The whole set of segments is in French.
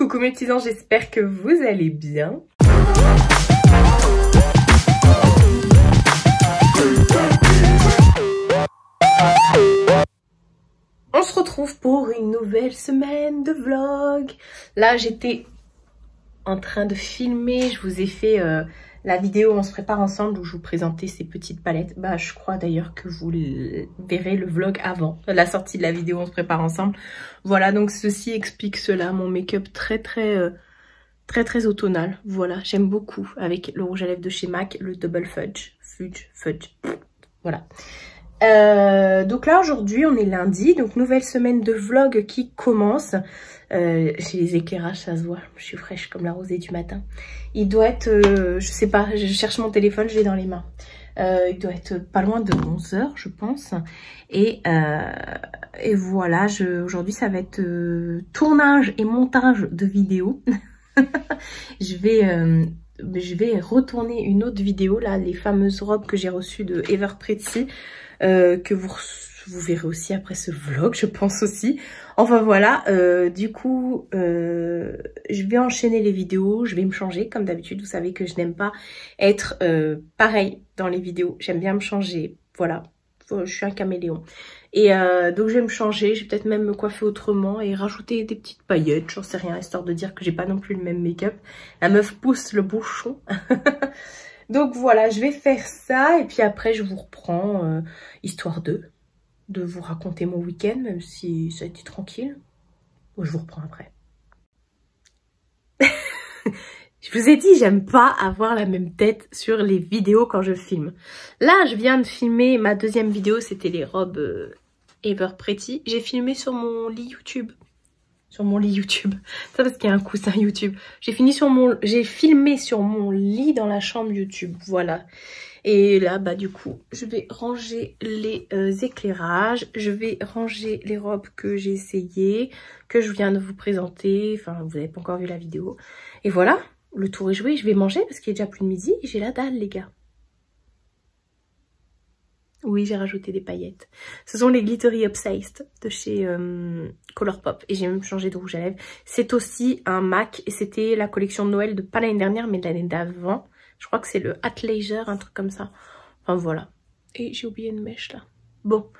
Coucou mes petits anges, j'espère que vous allez bien. On se retrouve pour une nouvelle semaine de vlog. Là, j'étais en train de filmer, je vous ai fait la vidéo On se prépare ensemble où je vous présentais ces petites palettes. Bah, je crois d'ailleurs que vous verrez le vlog avant la sortie de la vidéo On se prépare ensemble. Voilà, donc ceci explique cela, mon make-up très automnal. Voilà, j'aime beaucoup avec le rouge à lèvres de chez MAC, le Double Fudge. Voilà. Donc là aujourd'hui on est lundi, donc nouvelle semaine de vlog qui commence. J'ai les éclairages, ça se voit, je suis fraîche comme la rosée du matin. Il doit être, je sais pas, je cherche mon téléphone, je l'ai dans les mains. Il doit être pas loin de 11 h je pense. Et voilà, aujourd'hui ça va être tournage et montage de vidéos. Je vais retourner une autre vidéo là, les fameuses robes que j'ai reçues de Ever Pretty, que vous verrez aussi après ce vlog, je pense aussi. Enfin voilà, du coup, je vais enchaîner les vidéos, je vais me changer comme d'habitude. Vous savez que je n'aime pas être pareil dans les vidéos, j'aime bien me changer, voilà, je suis un caméléon. Et donc je vais me changer, je vais peut-être même me coiffer autrement et rajouter des petites paillettes, j'en sais rien, histoire de dire que j'ai pas non plus le même make-up. La meuf pousse le bouchon. Donc voilà, je vais faire ça et puis après je vous reprends, histoire de vous raconter mon week-end, même si ça a été tranquille. Bon, je vous reprends après. Je vous ai dit, j'aime pas avoir la même tête sur les vidéos quand je filme. Là, je viens de filmer ma deuxième vidéo, c'était les robes Ever Pretty. J'ai filmé sur mon lit YouTube. Sur mon lit YouTube. Ça parce qu'il y a un coussin YouTube. J'ai filmé sur mon lit dans la chambre YouTube. Voilà. Et là, bah du coup, je vais ranger les éclairages. Je vais ranger les robes que j'ai essayées, que je viens de vous présenter. Enfin, vous n'avez pas encore vu la vidéo. Et voilà, le tour est joué. Je vais manger parce qu'il est déjà plus de midi. Et j'ai la dalle, les gars. Oui, j'ai rajouté des paillettes. Ce sont les Glittery Obsessed de chez Colourpop. Et j'ai même changé de rouge à lèvres. C'est aussi un MAC. Et c'était la collection de Noël de pas l'année dernière, mais de l'année d'avant. Je crois que c'est le Athleisure, un truc comme ça. Enfin, voilà. Et j'ai oublié une mèche, là. Bon.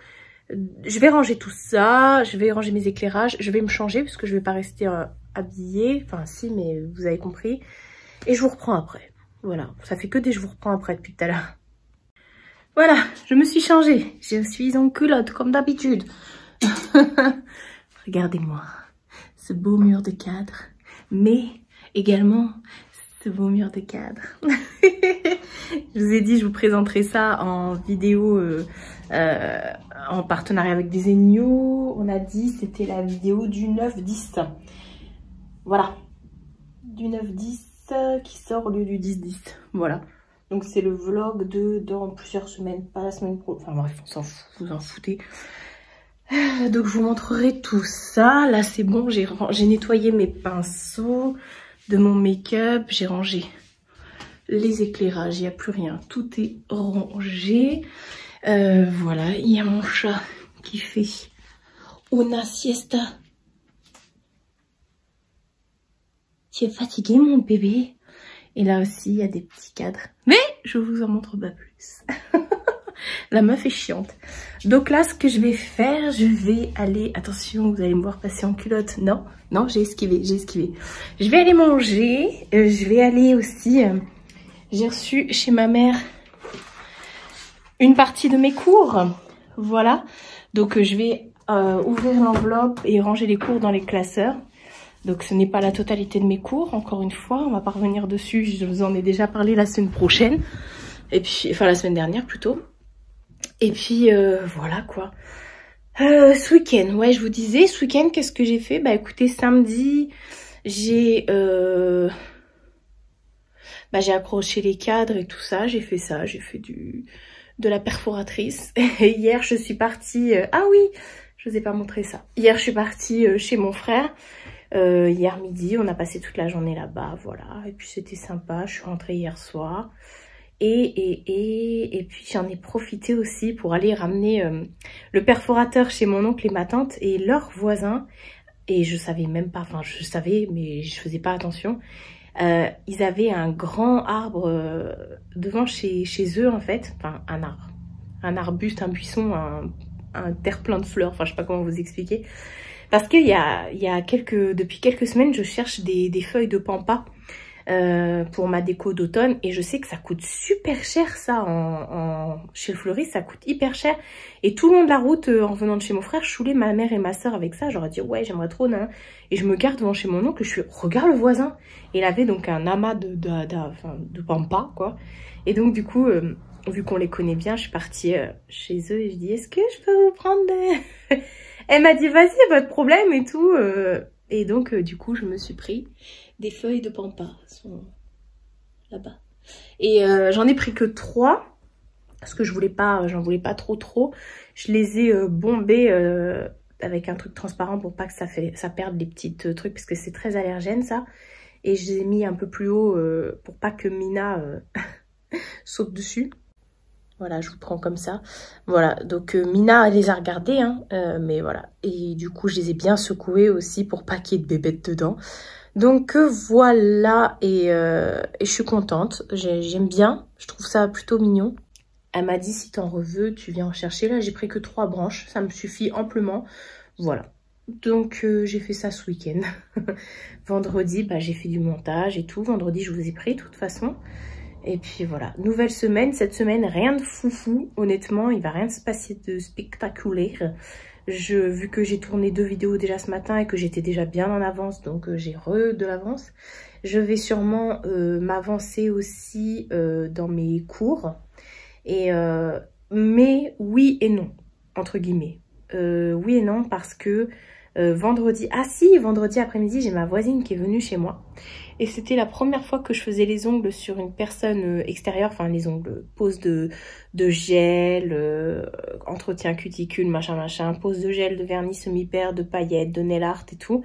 Je vais ranger tout ça. Je vais ranger mes éclairages. Je vais me changer, parce que je vais pas rester habillée. Enfin, si, mais vous avez compris. Et je vous reprends après. Voilà. Ça fait que des je vous reprends après depuis tout à l'heure. Voilà, je me suis changée. Je suis en culotte, comme d'habitude. Regardez-moi. Ce beau mur de cadre. Mais également ce beau mur de cadre. Je vous ai dit, je vous présenterai ça en vidéo en partenariat avec Desenio. On a dit, c'était la vidéo du 9-10. Voilà. Du 9-10 qui sort au lieu du 10-10. Voilà. Donc c'est le vlog dans plusieurs semaines, pas la semaine pro. Enfin bref, on s'en fout, vous en foutez. Donc je vous montrerai tout ça. Là c'est bon, j'ai nettoyé mes pinceaux de mon make-up. J'ai rangé les éclairages, il n'y a plus rien. Tout est rangé. Voilà, il y a mon chat qui fait una siesta. Tu es fatigué mon bébé? Et là aussi, il y a des petits cadres. Mais je vous en montre pas plus. La meuf est chiante. Donc là, ce que je vais faire, je vais aller... Attention, vous allez me voir passer en culotte. Non, non, j'ai esquivé, j'ai esquivé. Je vais aller manger. Je vais aller aussi... j'ai reçu chez ma mère une partie de mes cours. Voilà. Donc je vais ouvrir l'enveloppe et ranger les cours dans les classeurs. Donc ce n'est pas la totalité de mes cours, encore une fois, on va pas revenir dessus, je vous en ai déjà parlé la semaine prochaine, et puis, enfin la semaine dernière plutôt. Et puis voilà quoi. Ce week-end, ouais je vous disais, ce week-end qu'est-ce que j'ai fait? Bah écoutez, samedi, j'ai accroché les cadres et tout ça, j'ai fait ça, j'ai fait de la perforatrice. Et hier je suis partie, ah oui, je vous ai pas montré ça. Hier je suis partie chez mon frère. Hier midi, on a passé toute la journée là-bas, voilà. Et puis c'était sympa, je suis rentrée hier soir. Et puis j'en ai profité aussi pour aller ramener le perforateur chez mon oncle et ma tante. Et leur voisin et je savais même pas, enfin je savais mais je faisais pas attention. Ils avaient un grand arbre devant chez eux en fait, enfin un arbuste, un buisson, un terre-plein de fleurs, enfin je sais pas comment vous expliquer. Parce qu'il y a depuis quelques semaines, je cherche des feuilles de pampa pour ma déco d'automne. Et je sais que ça coûte super cher ça, chez le fleuriste, ça coûte hyper cher. Et tout le long de la route, en venant de chez mon frère, je saoulais ma mère et ma soeur avec ça. J'aurais dit ouais, j'aimerais trop, nan. Et je me garde devant chez mon oncle, je suis regarde le voisin. Et il avait donc un amas de pampa, quoi. Et donc du coup, vu qu'on les connaît bien, je suis partie chez eux et je dis est-ce que je peux vous prendre des... Elle m'a dit vas-y, pas de problème et tout. Et donc du coup je me suis pris des feuilles de pampa, sont là-bas. Et j'en ai pris que 3 parce que j'en voulais pas trop. Je les ai bombées avec un truc transparent pour pas que ça perde les petits trucs parce que c'est très allergène ça. Et je les ai mis un peu plus haut pour pas que Mina saute dessus. Voilà, je vous prends comme ça. Voilà, donc Mina, elle les a regardés, hein, mais voilà. Et du coup, je les ai bien secoués aussi pour pas qu'il y ait de bébêtes dedans. Donc voilà, et je suis contente. J'aime bien, je trouve ça plutôt mignon. Elle m'a dit, si t'en veux, tu viens en chercher. Là, j'ai pris que 3 branches, ça me suffit amplement. Voilà. Donc j'ai fait ça ce week-end. Vendredi, bah, j'ai fait du montage et tout. Vendredi, je vous ai pris de toute façon. Et puis voilà, nouvelle semaine. Cette semaine, rien de foufou. Honnêtement, il va rien se passer de spectaculaire. Vu que j'ai tourné 2 vidéos déjà ce matin et que j'étais déjà bien en avance, donc j'ai de l'avance. Je vais sûrement m'avancer aussi dans mes cours. Mais oui et non, entre guillemets. Oui et non parce que vendredi après-midi, j'ai ma voisine qui est venue chez moi. Et c'était la première fois que je faisais les ongles sur une personne extérieure, enfin les ongles, pose de gel, entretien cuticule, machin, pose de gel, de vernis semi-père, de paillettes, de nail art et tout.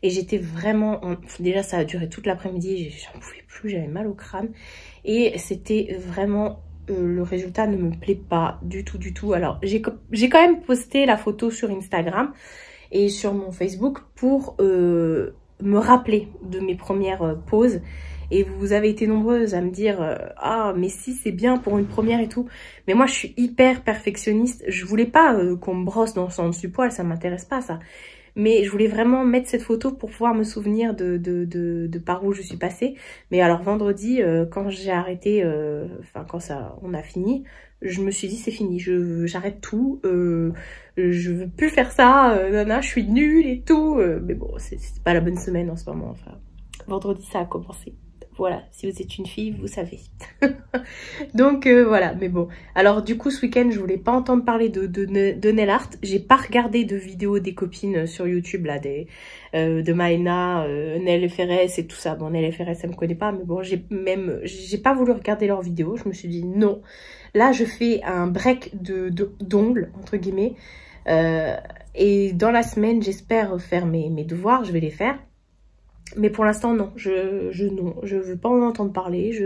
Et j'étais vraiment... Déjà, ça a duré toute l'après-midi, j'en pouvais plus, j'avais mal au crâne. Et c'était vraiment... le résultat ne me plaît pas du tout. Alors, j'ai quand même posté la photo sur Instagram et sur mon Facebook pour... me rappeler de mes premières pauses et vous avez été nombreuses à me dire ah mais si c'est bien pour une première et tout, mais moi je suis hyper perfectionniste, je voulais pas qu'on me brosse dans son dessus-poil, ça m'intéresse pas ça, mais je voulais vraiment mettre cette photo pour pouvoir me souvenir de par où je suis passée. Mais alors vendredi quand j'ai arrêté, enfin quand on a fini, je me suis dit c'est fini, j'arrête tout, je veux plus faire ça, nana, je suis nulle et tout. Mais bon, c'est pas la bonne semaine en ce moment. Enfin, vendredi ça a commencé. Voilà, si vous êtes une fille, vous savez. Donc voilà, mais bon. Alors du coup, ce week-end, je voulais pas entendre parler de nail art. J'ai pas regardé de vidéos des copines sur YouTube, là, de Maëna, Nel FRS et tout ça. Bon, Nel FRS, elle me connaît pas, mais bon, j'ai pas voulu regarder leurs vidéos. Je me suis dit non. Là, je fais un break d'ongles, entre guillemets. Et dans la semaine, j'espère faire mes devoirs, je vais les faire. Mais pour l'instant, non. Je veux pas en entendre parler.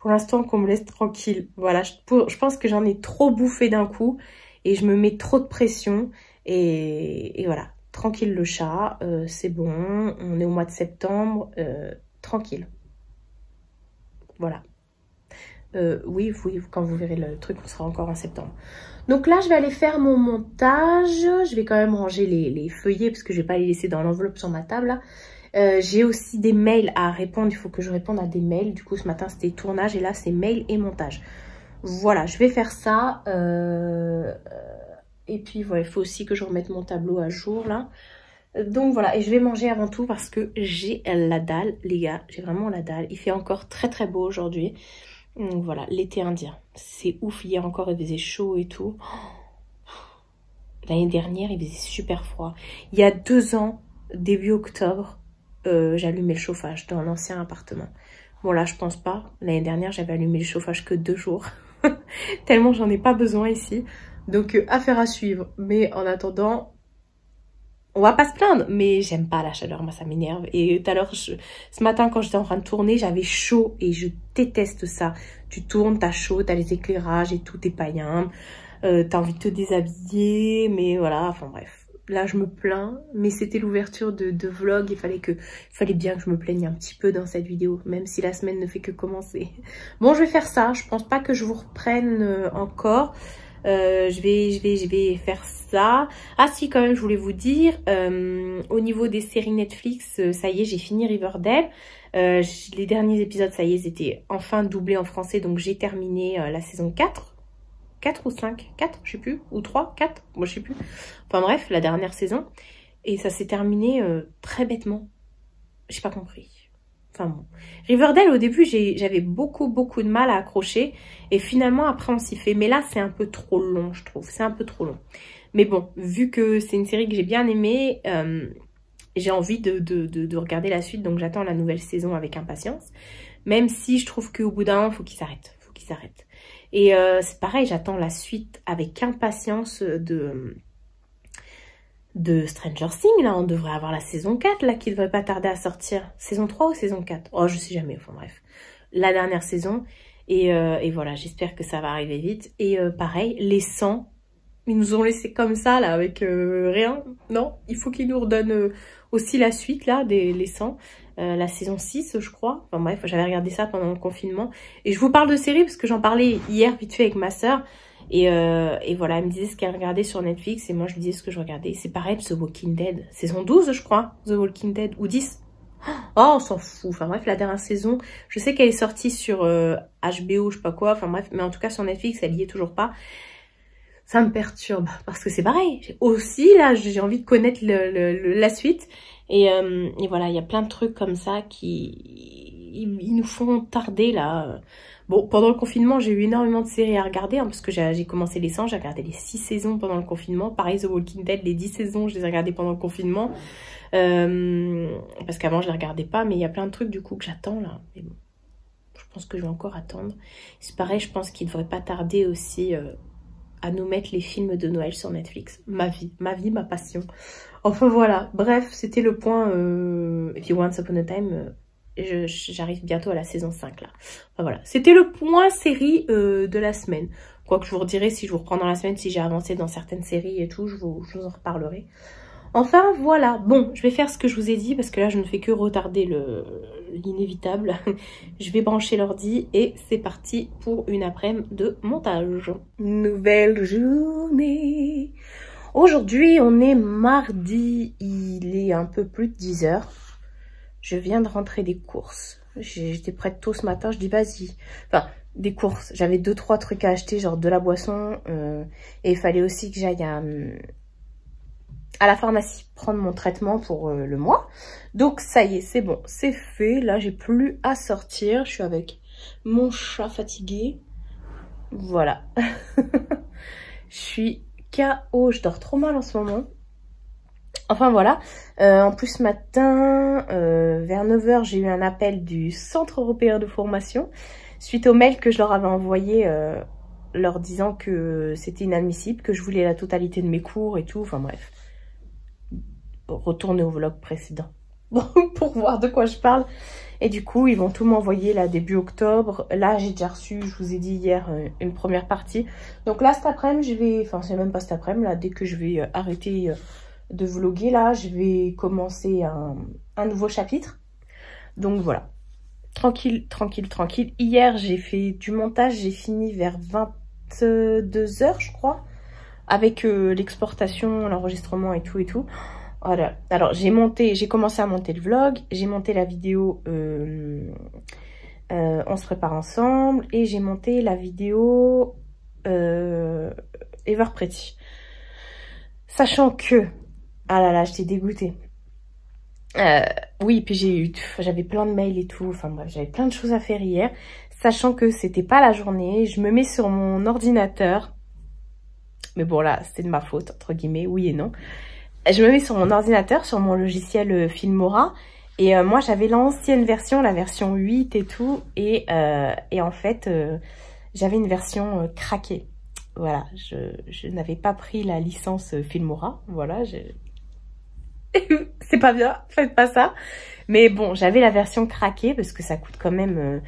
Pour l'instant, qu'on me laisse tranquille. Voilà, je pense que j'en ai trop bouffé d'un coup. Et je me mets trop de pression. Et voilà, tranquille le chat. C'est bon, on est au mois de septembre. Tranquille. Voilà. Oui, quand vous verrez le truc, on sera encore en septembre. Donc là, je vais aller faire mon montage. Je vais quand même ranger les feuillets parce que je vais pas les laisser dans l'enveloppe sur ma table. Là. J'ai aussi des mails à répondre. Il faut que je réponde à des mails. Du coup, ce matin, c'était tournage et là, c'est mail et montage. Voilà, je vais faire ça. Et puis, voilà, il faut aussi que je remette mon tableau à jour, là. Donc voilà, et je vais manger avant tout parce que j'ai la dalle, les gars. J'ai vraiment la dalle. Il fait encore très très beau aujourd'hui. Donc voilà, l'été indien. C'est ouf, hier encore il faisait chaud et tout. L'année dernière, il faisait super froid. Il y a 2 ans, début octobre, j'allumais le chauffage dans l'ancien appartement. Bon là, je pense pas. L'année dernière, j'avais allumé le chauffage que 2 jours. Tellement j'en ai pas besoin ici. Donc affaire à suivre. Mais en attendant... On va pas se plaindre, mais j'aime pas la chaleur, moi ça m'énerve. Et tout à l'heure, ce matin quand j'étais en train de tourner, j'avais chaud et je déteste ça. Tu tournes, t'as chaud, t'as les éclairages et tout, t'es païen, t'as envie de te déshabiller, mais voilà, enfin bref. Là, je me plains, mais c'était l'ouverture de vlog. Il fallait bien que je me plaigne un petit peu dans cette vidéo, même si la semaine ne fait que commencer. Bon, je vais faire ça. Je pense pas que je vous reprenne encore. Je vais faire ça. Ah si, quand même, je voulais vous dire, au niveau des séries Netflix, ça y est, j'ai fini Riverdale. Les derniers épisodes, ça y est, ils étaient enfin doublés en français, donc j'ai terminé la saison 4. 4 ou 5, 4, je sais plus, ou 3, 4, moi je sais plus. Enfin bref, la dernière saison. Et ça s'est terminé très bêtement. J'ai pas compris. Enfin bon. Riverdale, au début, j'avais beaucoup de mal à accrocher. Et finalement, après, on s'y fait. Mais là, c'est un peu trop long, je trouve. C'est un peu trop long. Mais bon, vu que c'est une série que j'ai bien aimée, j'ai envie de regarder la suite. Donc, j'attends la nouvelle saison avec impatience. Même si je trouve qu'au bout d'un moment, il faut qu'il s'arrête. Faut qu'il s'arrête. Et c'est pareil, j'attends la suite avec impatience de Stranger Things. Là, on devrait avoir la saison 4, là, qui devrait pas tarder à sortir. Saison 3 ou saison 4? Oh, je sais jamais, enfin bref. La dernière saison. Et voilà, j'espère que ça va arriver vite. Et pareil, les 100, ils nous ont laissé comme ça, là, avec rien. Non, il faut qu'ils nous redonnent aussi la suite, là, les 100. La saison 6, je crois. Enfin bref, j'avais regardé ça pendant le confinement. Et je vous parle de série parce que j'en parlais hier vite fait avec ma soeur. Et voilà, elle me disait ce qu'elle regardait sur Netflix. Et moi, je lui disais ce que je regardais. C'est pareil, The Walking Dead. Saison 12, je crois. The Walking Dead. Ou 10. Oh, on s'en fout. Enfin bref, la dernière saison, je sais qu'elle est sortie sur HBO, je sais pas quoi. Enfin bref, mais en tout cas sur Netflix, elle y est toujours pas. Ça me perturbe parce que c'est pareil. Aussi, là, j'ai envie de connaître la suite. Et voilà, il y a plein de trucs comme ça ils nous font tarder, là. Bon, pendant le confinement, j'ai eu énormément de séries à regarder, hein, parce que j'ai commencé les 100, j'ai regardé les 6 saisons pendant le confinement. Pareil, The Walking Dead, les 10 saisons, je les ai regardées pendant le confinement. Parce qu'avant, je les regardais pas, mais il y a plein de trucs, du coup, que j'attends, là. Mais bon, je pense que je vais encore attendre. C'est pareil, je pense qu'il ne devrait pas tarder aussi... à nous mettre les films de Noël sur Netflix. Ma vie, ma passion. Enfin voilà, bref, c'était le point. Et puis Once Upon a Time, j'arrive bientôt à la saison 5 là. Enfin voilà, c'était le point série de la semaine. Quoique je vous redirai si je vous reprends dans la semaine, si j'ai avancé dans certaines séries et tout, je vous en reparlerai. Enfin voilà, bon, je vais faire ce que je vous ai dit parce que là je ne fais que retarder l'inévitable. Je vais brancher l'ordi et c'est parti pour une après-midi de montage. Nouvelle journée. Aujourd'hui on est mardi, il est un peu plus de 10 h. Je viens de rentrer des courses. J'étais prête tôt ce matin, je dis vas-y. Enfin, des courses, j'avais 2-3 trucs à acheter, genre de la boisson. Et il fallait aussi que j'aille à la pharmacie prendre mon traitement pour le mois. Donc ça y est, c'est bon, c'est fait. Là, j'ai plus à sortir. Je suis avec mon chat fatigué. Voilà. Je suis KO, je dors trop mal en ce moment. Enfin voilà. En plus, ce matin, vers 9 h, j'ai eu un appel du Centre européen de formation suite au mail que je leur avais envoyé leur disant que c'était inadmissible, que je voulais la totalité de mes cours et tout. Enfin bref. Retourner au vlog précédent pour voir de quoi je parle. Et du coup, ils vont tout m'envoyer là début octobre. Là, j'ai déjà reçu, je vous ai dit hier, une première partie. Donc là, cet après-midi, je vais... Enfin, c'est même pas cet après-midi, là, dès que je vais arrêter de vlogger, là, je vais commencer un nouveau chapitre. Donc voilà. Tranquille, tranquille, tranquille. Hier, j'ai fait du montage. J'ai fini vers 22 h, je crois. Avec l'exportation, l'enregistrement et tout et tout. Voilà. Alors, j'ai commencé à monter le vlog, j'ai monté la vidéo on se prépare ensemble et j'ai monté la vidéo Ever Pretty. Sachant que, ah là là, j'étais dégoûtée. Oui, puis j'avais plein de mails et tout, enfin bref, j'avais plein de choses à faire hier. Sachant que c'était pas la journée, je me mets sur mon ordinateur. Mais bon là, c'est de ma faute, entre guillemets, oui et non. Je me mets sur mon ordinateur, sur mon logiciel Filmora. Et moi, j'avais l'ancienne version, la version 8 et tout. Et en fait, j'avais une version craquée. Voilà, je n'avais pas pris la licence Filmora. Voilà, c'est pas bien, faites pas ça. Mais bon, j'avais la version craquée parce que ça coûte quand même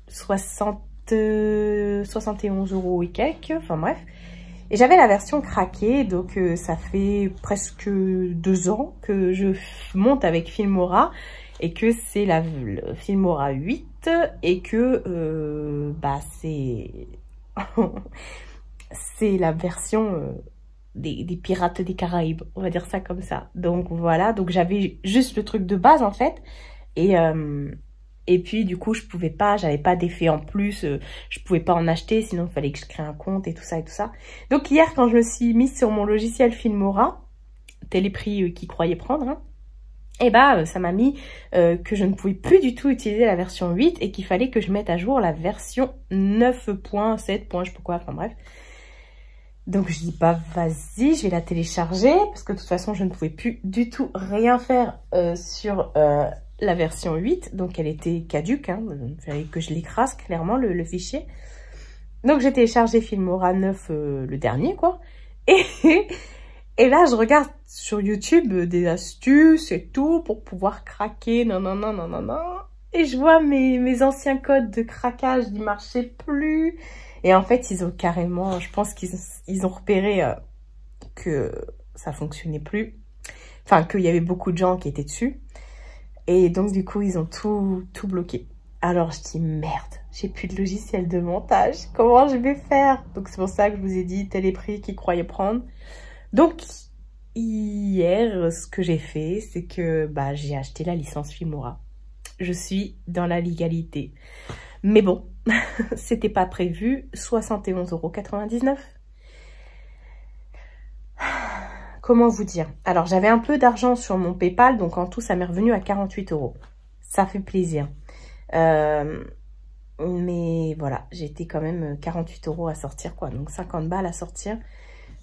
71 € et quelques. Enfin bref. Et j'avais la version craquée, donc ça fait presque 2 ans que je monte avec Filmora et que c'est le Filmora 8 et que bah c'est c'est la version des Pirates des Caraïbes, on va dire ça comme ça. Donc voilà, donc j'avais juste le truc de base en fait. Et puis du coup je pouvais pas, j'avais pas d'effet en plus, je pouvais pas en acheter, sinon il fallait que je crée un compte et tout ça et tout ça. Donc hier quand je me suis mise sur mon logiciel Filmora, Téléprix qui croyait prendre, hein, et bah ça m'a mis que je ne pouvais plus du tout utiliser la version 8 et qu'il fallait que je mette à jour la version 9.7. je sais pas quoi, enfin bref. Donc je dis bah vas-y, je vais la télécharger parce que de toute façon je ne pouvais plus du tout rien faire sur la version 8, donc elle était caduque, hein. Il fallait que je l'écrase clairement le fichier. Donc j'ai téléchargé Filmora 9 le dernier quoi. Et là je regarde sur YouTube des astuces et tout pour pouvoir craquer, non. Et je vois mes anciens codes de craquage, ils marchaient plus. Et en fait, ils ont carrément, je pense qu'ils ont repéré que ça fonctionnait plus. Enfin, qu'il y avait beaucoup de gens qui étaient dessus. Et donc, du coup, ils ont tout bloqué. Alors, je dis, merde, j'ai plus de logiciel de montage. Comment je vais faire? Donc, c'est pour ça que je vous ai dit, Téléprix qui croyait prendre. Donc, hier, ce que j'ai fait, c'est que bah, j'ai acheté la licence Filmora. Je suis dans la légalité. Mais bon, c'était pas prévu, 71,99 €. Comment vous dire? Alors, j'avais un peu d'argent sur mon PayPal, donc en tout, ça m'est revenu à 48 €. Ça fait plaisir. Mais voilà, j'ai été quand même 48 € à sortir, quoi. Donc 50 balles à sortir,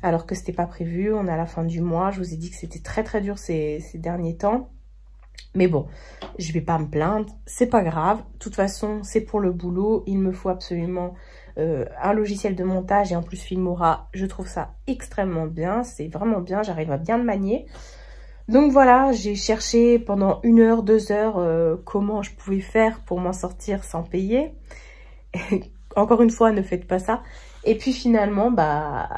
alors que c'était pas prévu. On est à la fin du mois. Je vous ai dit que c'était très très dur ces derniers temps. Mais bon, je vais pas me plaindre, c'est pas grave. De toute façon, c'est pour le boulot. Il me faut absolument un logiciel de montage et en plus Filmora, je trouve ça extrêmement bien. C'est vraiment bien, j'arrive à bien le manier. Donc voilà, j'ai cherché pendant 1 heure, 2 heures comment je pouvais faire pour m'en sortir sans payer. Encore une fois, ne faites pas ça. Et puis finalement, bah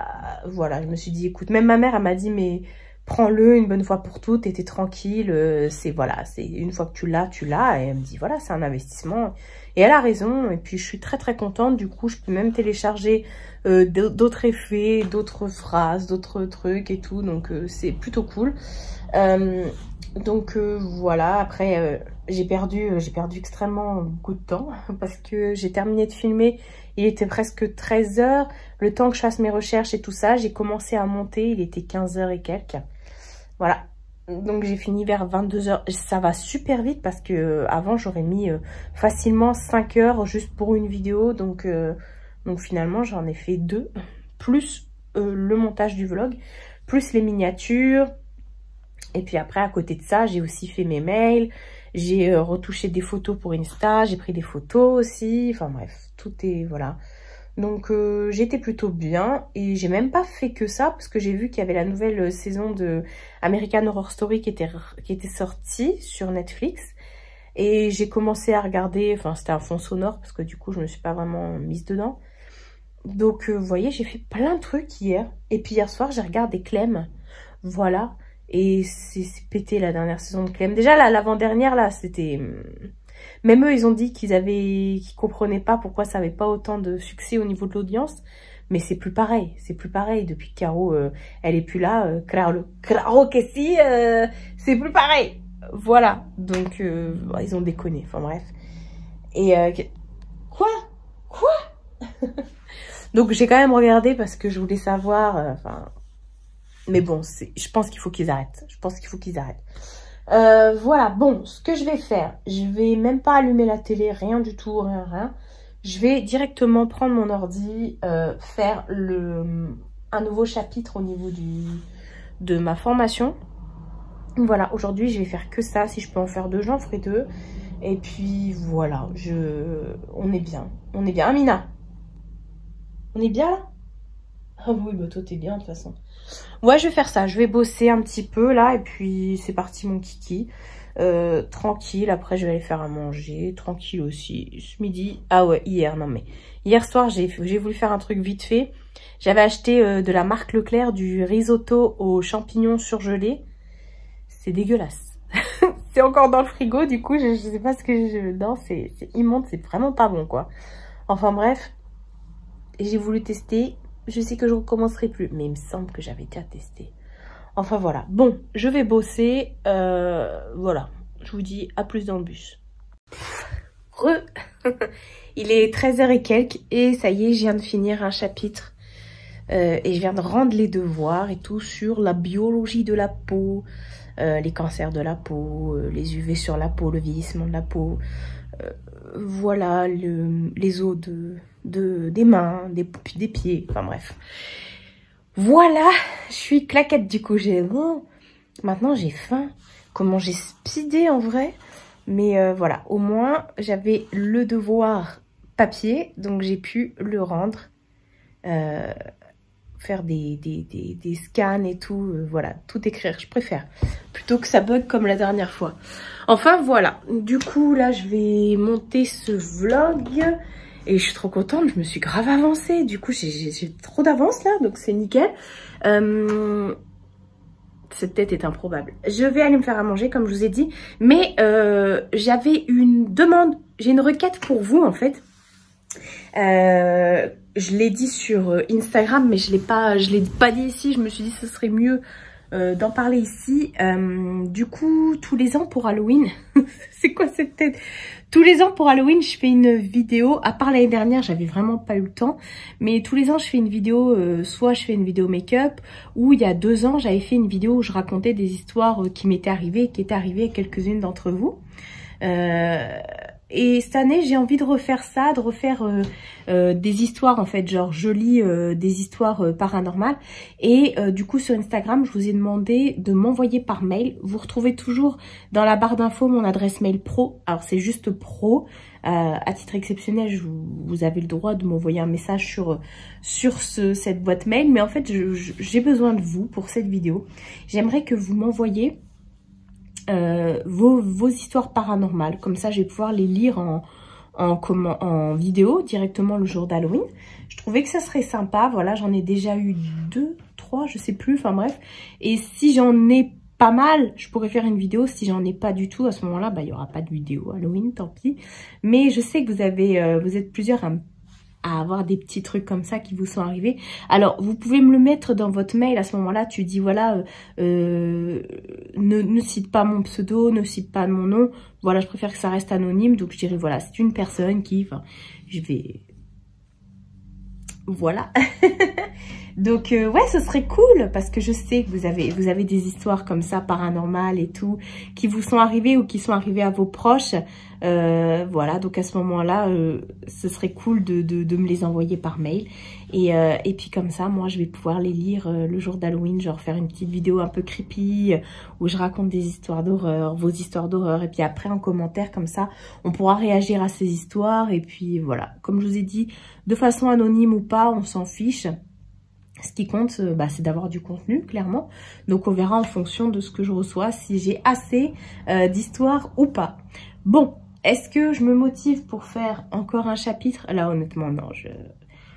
voilà, je me suis dit, écoute, même ma mère, elle m'a dit, mais prends-le une bonne fois pour toutes et t'es tranquille. C'est voilà, c'est une fois que tu l'as, tu l'as. Et elle me dit, voilà, c'est un investissement. Et elle a raison. Et puis, je suis très, très contente. Du coup, je peux même télécharger d'autres effets, d'autres phrases, d'autres trucs et tout. Donc, c'est plutôt cool. Donc, voilà. Après, j'ai perdu extrêmement beaucoup de temps parce que j'ai terminé de filmer. Il était presque 13 h. Le temps que je fasse mes recherches et tout ça, j'ai commencé à monter. Il était 15 h et quelques. Voilà. Donc, j'ai fini vers 22 h. Ça va super vite parce que avant j'aurais mis facilement 5 heures juste pour une vidéo. Donc finalement, j'en ai fait 2. Plus le montage du vlog, plus les miniatures. Et puis après, à côté de ça, j'ai aussi fait mes mails. J'ai retouché des photos pour Insta. J'ai pris des photos aussi. Enfin bref, tout est... Voilà. Donc j'étais plutôt bien. Et j'ai même pas fait que ça. Parce que j'ai vu qu'il y avait la nouvelle saison de American Horror Story qui était sortie sur Netflix. Et j'ai commencé à regarder... Enfin, c'était un fond sonore. Parce que du coup, je me suis pas vraiment mise dedans. Donc, vous voyez, j'ai fait plein de trucs hier. Et puis hier soir, j'ai regardé Clem. Voilà. Et c'est pété la dernière saison de Clem. Déjà, l'avant-dernière, là, c'était... Même eux, ils ont dit qu'ils comprenaient pas pourquoi ça avait pas autant de succès au niveau de l'audience. Mais c'est plus pareil. C'est plus pareil. Depuis que Caro, elle est plus là. Claro que si, c'est plus pareil. Voilà. Donc, ils ont déconné. Enfin, bref. Et... Quoi? Donc, j'ai quand même regardé parce que je voulais savoir... Enfin... Mais bon, je pense qu'il faut qu'ils arrêtent. Voilà, bon, ce que je vais faire, je vais même pas allumer la télé, rien du tout, rien. Je vais directement prendre mon ordi, faire un nouveau chapitre au niveau de ma formation. Voilà, aujourd'hui, je vais faire que ça. Si je peux en faire 2, j'en ferai 2. Et puis, voilà, on est bien. On est bien. Amina, on est bien là? Ah oui, bah toi t'es bien de toute façon. Ouais, je vais faire ça. Je vais bosser un petit peu là et puis c'est parti mon kiki. Tranquille, après je vais aller faire à manger. Tranquille aussi. Ce midi. Ah ouais, hier, non mais. Hier soir, j'ai voulu faire un truc vite fait. J'avais acheté de la marque Leclerc du risotto aux champignons surgelés. C'est dégueulasse. C'est encore dans le frigo, du coup, je sais pas ce que je... Non, c'est immonde, c'est vraiment pas bon, quoi. Enfin bref, j'ai voulu tester. Je sais que je recommencerai plus, mais il me semble que j'avais déjà testé. Enfin voilà. Bon, je vais bosser. Voilà. Je vous dis à plus dans le bus. Il est 13h et quelques et ça y est, je viens de finir un chapitre. Et je viens de rendre les devoirs et tout sur la biologie de la peau, les cancers de la peau, les UV sur la peau, le vieillissement de la peau. Voilà, les os des mains, des pieds, enfin bref. Voilà, je suis claquette du coup. Maintenant j'ai faim. Comment j'ai speedé en vrai. Mais voilà, au moins j'avais le devoir papier, donc j'ai pu le rendre. Faire des scans et tout, voilà, tout écrire, je préfère, plutôt que ça bug comme la dernière fois. Enfin voilà, du coup là je vais monter ce vlog et je suis trop contente, je me suis grave avancée, du coup j'ai trop d'avance là, donc c'est nickel. Cette tête est improbable. Je vais aller me faire à manger comme je vous ai dit, mais j'avais une demande, j'ai une requête pour vous en fait. Je l'ai dit sur Instagram, mais je l'ai pas dit ici. Je me suis dit que ce serait mieux d'en parler ici. Du coup, tous les ans pour Halloween, c'est quoi cette tête? Tous les ans pour Halloween, je fais une vidéo. À part l'année dernière, j'avais vraiment pas eu le temps. Mais tous les ans, je fais une vidéo, soit je fais une vidéo make-up, ou il y a 2 ans, j'avais fait une vidéo où je racontais des histoires qui m'étaient arrivées et qui étaient arrivées à quelques-unes d'entre vous. Et cette année, j'ai envie de refaire ça, de refaire des histoires en fait, genre je lis des histoires paranormales. Et du coup sur Instagram, je vous ai demandé de m'envoyer par mail. Vous retrouvez toujours dans la barre d'infos mon adresse mail pro. Alors c'est juste pro. À titre exceptionnel, vous avez le droit de m'envoyer un message sur cette boîte mail. Mais en fait, j'ai besoin de vous pour cette vidéo. J'aimerais que vous m'envoyiez vos histoires paranormales, comme ça je vais pouvoir les lire en vidéo directement le jour d'Halloween. Je trouvais que ça serait sympa, voilà, j'en ai déjà eu 2, 3, je sais plus, enfin bref. Et si j'en ai pas mal, je pourrais faire une vidéo. Si j'en ai pas du tout, à ce moment-là, bah, il n'y aura pas de vidéo Halloween, tant pis. Mais je sais que vous êtes plusieurs à avoir des petits trucs comme ça qui vous sont arrivés. Alors, vous pouvez me le mettre dans votre mail. À ce moment-là, tu dis, voilà, ne cite pas mon pseudo, ne cite pas mon nom. Voilà, je préfère que ça reste anonyme. Donc, je dirais, voilà, c'est une personne qui... Enfin, je vais... Voilà. Donc, ouais, ce serait cool parce que je sais que vous avez des histoires comme ça, paranormales et tout, qui vous sont arrivées ou qui sont arrivées à vos proches. Voilà, donc à ce moment-là, ce serait cool de me les envoyer par mail. Et puis comme ça, moi, je vais pouvoir les lire le jour d'Halloween, genre faire une petite vidéo un peu creepy où je raconte des histoires d'horreur, vos histoires d'horreur. Et puis après, en commentaire, comme ça, on pourra réagir à ces histoires. Et puis voilà, comme je vous ai dit, de façon anonyme ou pas, on s'en fiche. Ce qui compte, bah, c'est d'avoir du contenu, clairement. Donc, on verra en fonction de ce que je reçois, si j'ai assez d'histoires ou pas. Bon, est-ce que je me motive pour faire encore un chapitre? Là, honnêtement, non.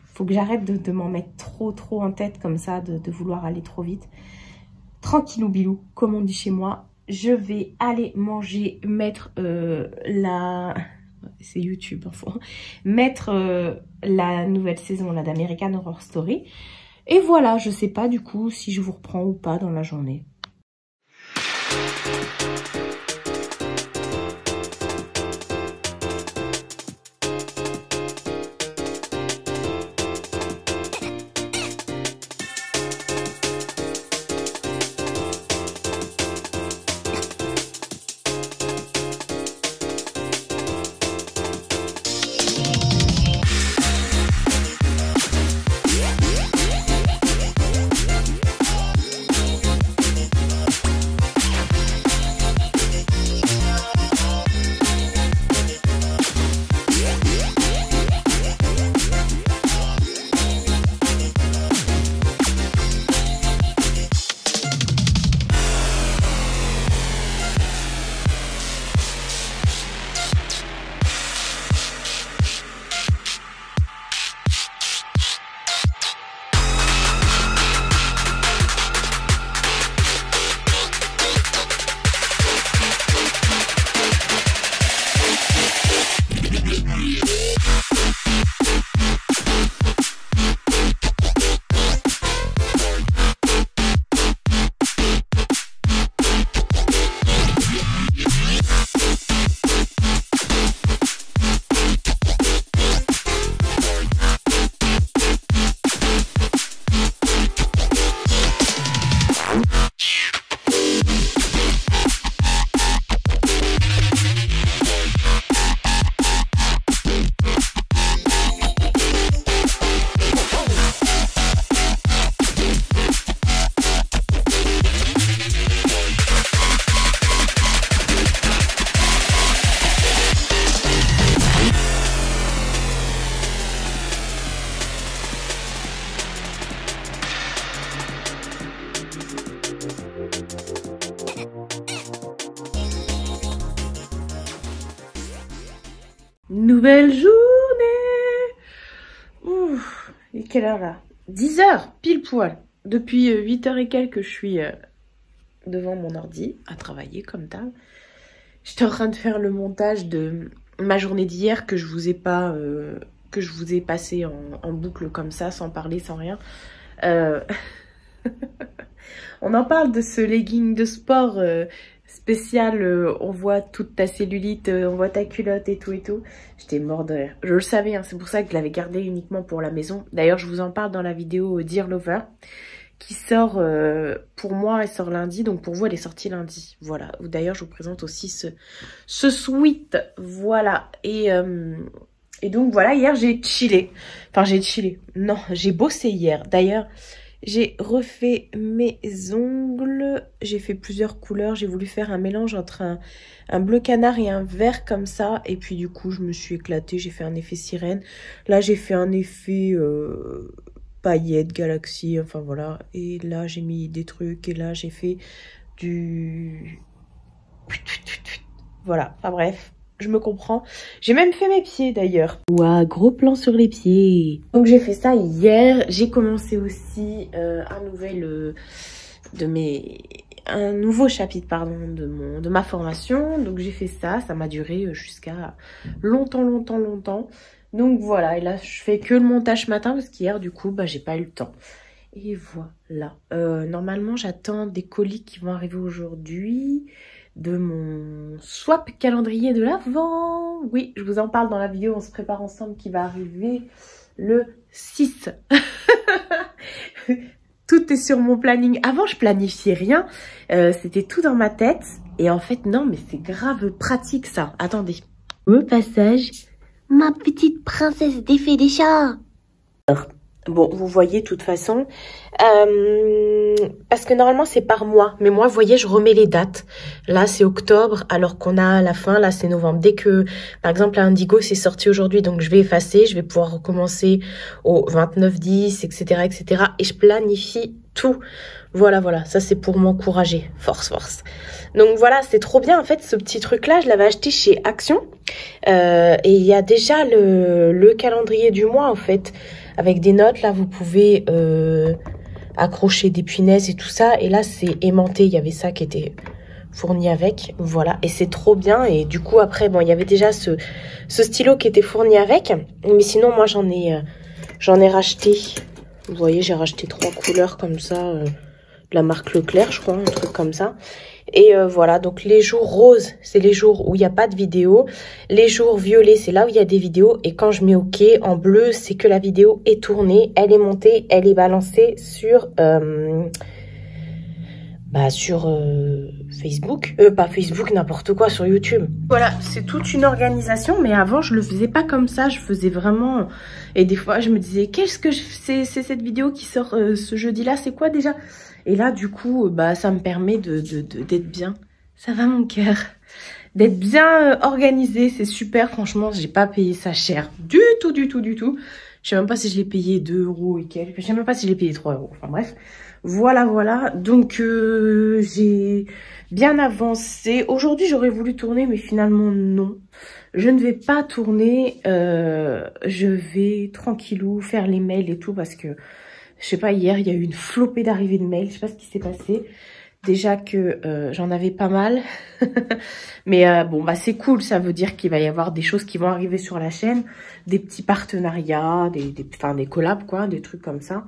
Faut que j'arrête de m'en mettre trop en tête comme ça, de vouloir aller trop vite. Tranquillou bilou, comme on dit chez moi. Je vais aller manger, mettre c'est YouTube, enfin. Mettre la nouvelle saison là d'American Horror Story. Et voilà, je sais pas du coup si je vous reprends ou pas dans la journée. Nouvelle journée. Ouf, il est quelle heure là? 10 h, pile poil. Depuis 8 h et quelques que je suis devant mon ordi, à travailler comme d'hab. J'étais en train de faire le montage de ma journée d'hier que je vous ai pas... que je vous ai passé en boucle comme ça, sans parler, sans rien. On en parle de ce legging de sport spécial, on voit toute ta cellulite, on voit ta culotte et tout et tout. J'étais morte de rire. Je le savais, hein, c'est pour ça que je l'avais gardé uniquement pour la maison. D'ailleurs, je vous en parle dans la vidéo Dear Lover, qui sort, pour moi, elle sort lundi. Donc pour vous, elle est sortie lundi. Voilà. D'ailleurs, je vous présente aussi ce sweat. Voilà. Et donc voilà, hier, j'ai chillé. Enfin, j'ai chillé. Non, j'ai bossé hier. D'ailleurs... J'ai refait mes ongles, j'ai fait plusieurs couleurs, j'ai voulu faire un mélange entre un bleu canard et un vert comme ça. Et puis du coup, je me suis éclatée, j'ai fait un effet sirène. Là, j'ai fait un effet paillettes, galaxie, enfin voilà. Et là, j'ai mis des trucs et là, j'ai fait du... Voilà, enfin bref. Je me comprends. J'ai même fait mes pieds d'ailleurs. Ouah, gros plan sur les pieds. Donc j'ai fait ça hier. J'ai commencé aussi un nouveau chapitre pardon de ma formation. Donc j'ai fait ça. Ça m'a duré jusqu'à longtemps. Donc voilà. Et là je fais que le montage matin parce qu'hier du coup bah j'ai pas eu le temps. Et voilà. Normalement j'attends des colis qui vont arriver aujourd'hui. De mon swap calendrier de l'Avent. Oui, je vous en parle dans la vidéo On se prépare ensemble qui va arriver le 6. Tout est sur mon planning. Avant, je planifiais rien. C'était tout dans ma tête. Et en fait, non, mais c'est grave pratique ça. Attendez. Au passage, ma petite princesse défait des chats. Bon, vous voyez, de toute façon, parce que normalement, c'est par mois. Mais moi, vous voyez, je remets les dates. Là, c'est octobre, alors qu'on a la fin, là, c'est novembre. Dès que, par exemple, la Indigo, c'est sorti aujourd'hui, donc je vais effacer. Je vais pouvoir recommencer au 29-10, etc., etc. Et je planifie tout. Voilà, voilà. Ça, c'est pour m'encourager. Force, force. Donc, voilà, c'est trop bien. En fait, ce petit truc-là, je l'avais acheté chez Action. Et il y a déjà le calendrier du mois, en fait. Avec des notes, là, vous pouvez accrocher des punaises et tout ça. Et là, c'est aimanté. Il y avait ça qui était fourni avec. Voilà. Et c'est trop bien. Et du coup, après, bon, il y avait déjà ce stylo qui était fourni avec. Mais sinon, moi, j'en ai racheté. Vous voyez, j'ai racheté 3 couleurs comme ça. De la marque Leclerc, je crois. Un truc comme ça. Et voilà, donc les jours roses, c'est les jours où il n'y a pas de vidéo. Les jours violets, c'est là où il y a des vidéos. Et quand je mets OK en bleu, c'est que la vidéo est tournée, elle est montée, elle est balancée sur, Facebook. Pas Facebook, n'importe quoi, sur YouTube. Voilà, c'est toute une organisation. Mais avant, je le faisais pas comme ça. Je faisais vraiment... Et des fois, je me disais, qu'est-ce que c'est cette vidéo qui sort ce jeudi-là? C'est quoi déjà? Et là, du coup, bah, ça me permet d'être bien. Ça va mon cœur. D'être bien organisée, c'est super. Franchement, j'ai pas payé ça cher. Du tout. Je sais même pas si je l'ai payé 2 € et quelques. Je sais même pas si je l'ai payé 3 €. Enfin bref. Voilà. Donc, j'ai bien avancé. Aujourd'hui, j'aurais voulu tourner, mais finalement, non. Je ne vais pas tourner. Je vais tranquillou faire les mails et tout parce que... Je sais pas, hier, il y a eu une flopée d'arrivées de mails. Je sais pas ce qui s'est passé. Déjà que j'en avais pas mal. Mais bon, bah c'est cool. Ça veut dire qu'il va y avoir des choses qui vont arriver sur la chaîne. Des petits partenariats, des collabs, quoi. Des trucs comme ça.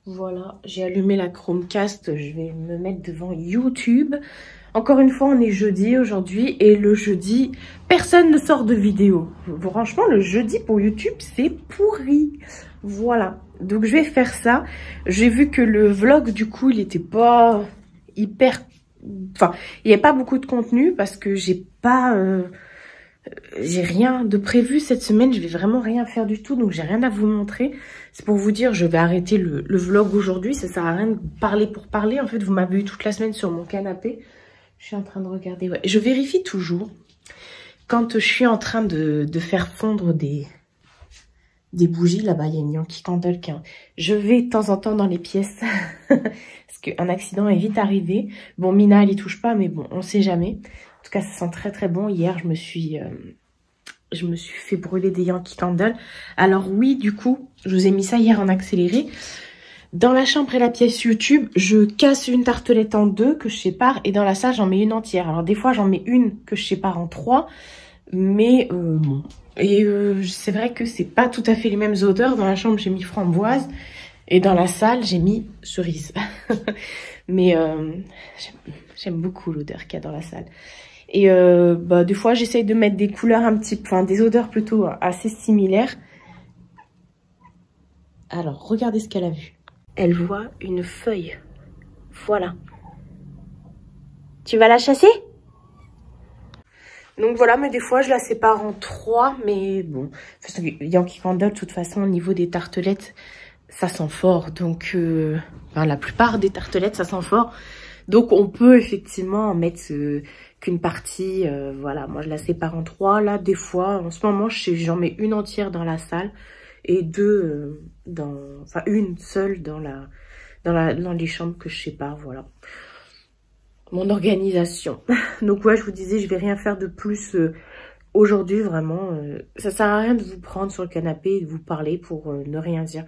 Voilà, j'ai allumé la Chromecast. Je vais me mettre devant YouTube. Encore une fois, on est jeudi aujourd'hui. Et le jeudi, personne ne sort de vidéo. Franchement, le jeudi pour YouTube, c'est pourri. Voilà. Donc, je vais faire ça. J'ai vu que le vlog, du coup, il n'était pas hyper... Enfin, il n'y a pas beaucoup de contenu parce que j'ai rien de prévu cette semaine. Je vais vraiment rien faire du tout. Donc, j'ai rien à vous montrer. C'est pour vous dire, je vais arrêter le vlog aujourd'hui. Ça sert à rien de parler pour parler. En fait, vous m'avez eu toute la semaine sur mon canapé. Je suis en train de regarder. Ouais. Je vérifie toujours quand je suis en train de faire fondre des bougies. Là-bas, il y a une Yankee Candle. Je vais de temps en temps dans les pièces. Parce qu'un accident est vite arrivé. Bon, Mina, elle y touche pas, mais bon, on sait jamais. En tout cas, ça sent très très bon. Hier, je me suis je me suis fait brûler des Yankee Candle. Alors oui, du coup, je vous ai mis ça hier en accéléré. Dans la chambre et la pièce YouTube, je casse une tartelette en 2 que je sépare. Et dans la salle, j'en mets une entière. Alors des fois, j'en mets une que je sépare en 3. Mais bon. Et c'est vrai que c'est pas tout à fait les mêmes odeurs. Dans la chambre, j'ai mis framboise. Et dans la salle, j'ai mis cerise. Mais j'aime beaucoup l'odeur qu'il y a dans la salle. Et des fois, j'essaye de mettre des couleurs enfin des odeurs plutôt assez similaires. Alors, regardez ce qu'elle a vu. Elle voit une feuille. Voilà. Tu vas la chasser? Donc voilà, mais des fois, je la sépare en 3. Mais bon, Yankee Candle, de toute façon, au niveau des tartelettes, ça sent fort. Donc, la plupart des tartelettes, ça sent fort. Donc, on peut effectivement en mettre qu'une partie. Voilà, moi, je la sépare en 3. Là, des fois, en ce moment, j'en mets une entière dans la salle. Et 2 enfin une seule dans les chambres que je sépare, voilà. Mon organisation. Donc ouais, je vous disais, je vais rien faire de plus aujourd'hui, vraiment. Ça sert à rien de vous prendre sur le canapé et de vous parler pour ne rien dire.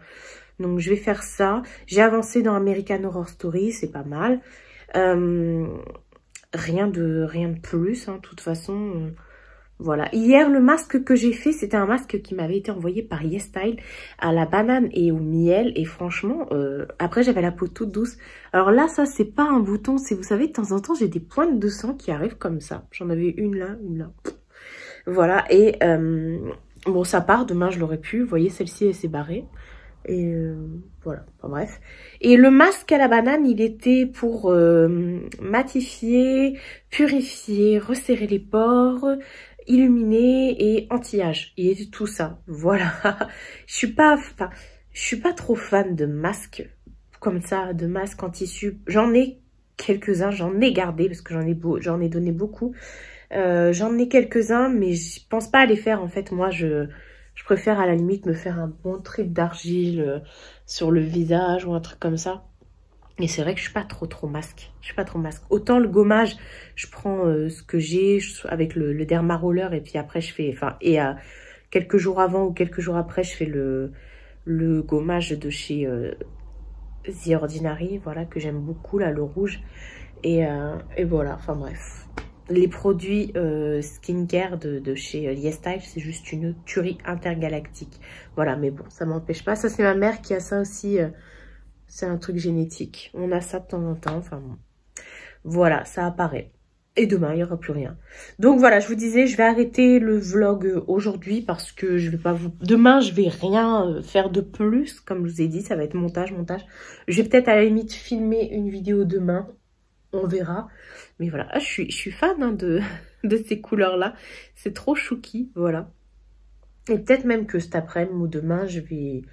Donc je vais faire ça. J'ai avancé dans American Horror Story, c'est pas mal. Rien de plus, hein, de toute façon. Voilà. Hier, le masque que j'ai fait, c'était un masque qui m'avait été envoyé par YesStyle à la banane et au miel. Et franchement, après, j'avais la peau toute douce. Alors là, ça, c'est pas un bouton. C'est, vous savez, de temps en temps, j'ai des pointes de sang qui arrivent comme ça. J'en avais une là, une là. Voilà. Et bon, ça part. Demain, je l'aurais pu. Vous voyez, celle-ci, elle s'est barrée. Et voilà, enfin, bref. Et le masque à la banane, il était pour matifier, purifier, resserrer les pores, illuminer et anti-âge. Il était tout ça. Voilà. Je suis pas trop fan de masques comme ça, de masques en tissu. J'en ai quelques-uns, j'en ai gardé parce que j'en ai donné beaucoup. J'en ai quelques-uns, mais je pense pas à les faire. En fait, moi, je préfère à la limite me faire un bon trait d'argile sur le visage ou un truc comme ça. Et c'est vrai que je suis pas trop masque. Je suis pas trop masque. Autant le gommage, je prends ce que j'ai avec le Derma Roller et puis après je fais, quelques jours avant ou quelques jours après, je fais le gommage de chez The Ordinary, voilà, que j'aime beaucoup là, le rouge. Et voilà, enfin bref. Les produits skincare de chez YesStyle, c'est juste une tuerie intergalactique. Voilà, mais bon, ça m'empêche pas. Ça, c'est ma mère qui a ça aussi. C'est un truc génétique. On a ça de temps en temps. Enfin bon. Voilà, ça apparaît. Et demain, il n'y aura plus rien. Donc voilà, je vous disais, je vais arrêter le vlog aujourd'hui parce que je vais pas vous... Demain, je vais rien faire de plus. Comme je vous ai dit, ça va être montage. Je vais peut-être à la limite filmer une vidéo demain. On verra. Mais voilà, je suis fan hein, de ces couleurs-là. C'est trop chouki, voilà. Et peut-être même que cet après-midi ou demain, je vais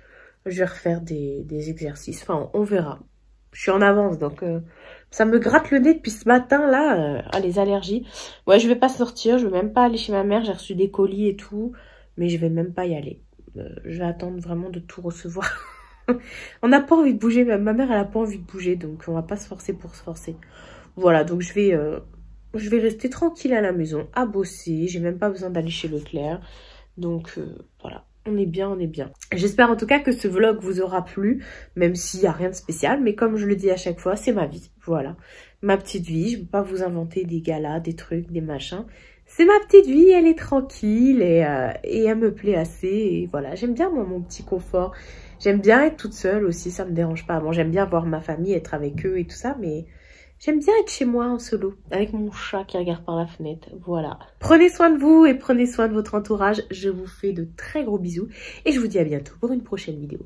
refaire des exercices. Enfin, on verra. Je suis en avance, donc ça me gratte le nez depuis ce matin, là, les allergies. Ouais, je vais pas sortir, je vais même pas aller chez ma mère. J'ai reçu des colis et tout, mais je vais même pas y aller. Je vais attendre vraiment de tout recevoir. On n'a pas envie de bouger, ma mère, elle a pas envie de bouger, donc on va pas se forcer pour se forcer. Voilà, donc je vais rester tranquille à la maison, à bosser. J'ai même pas besoin d'aller chez Leclerc. Donc voilà, on est bien, on est bien. J'espère en tout cas que ce vlog vous aura plu, même s'il n'y a rien de spécial. Mais comme je le dis à chaque fois, c'est ma vie. Voilà, ma petite vie. Je ne veux pas vous inventer des galas, des trucs, des machins. C'est ma petite vie, elle est tranquille et elle me plaît assez. Et voilà, j'aime bien moi, mon petit confort. J'aime bien être toute seule aussi, ça me dérange pas. Bon, j'aime bien voir ma famille, être avec eux et tout ça, mais... J'aime bien être chez moi en solo, avec mon chat qui regarde par la fenêtre, voilà. Prenez soin de vous et prenez soin de votre entourage. Je vous fais de très gros bisous et je vous dis à bientôt pour une prochaine vidéo.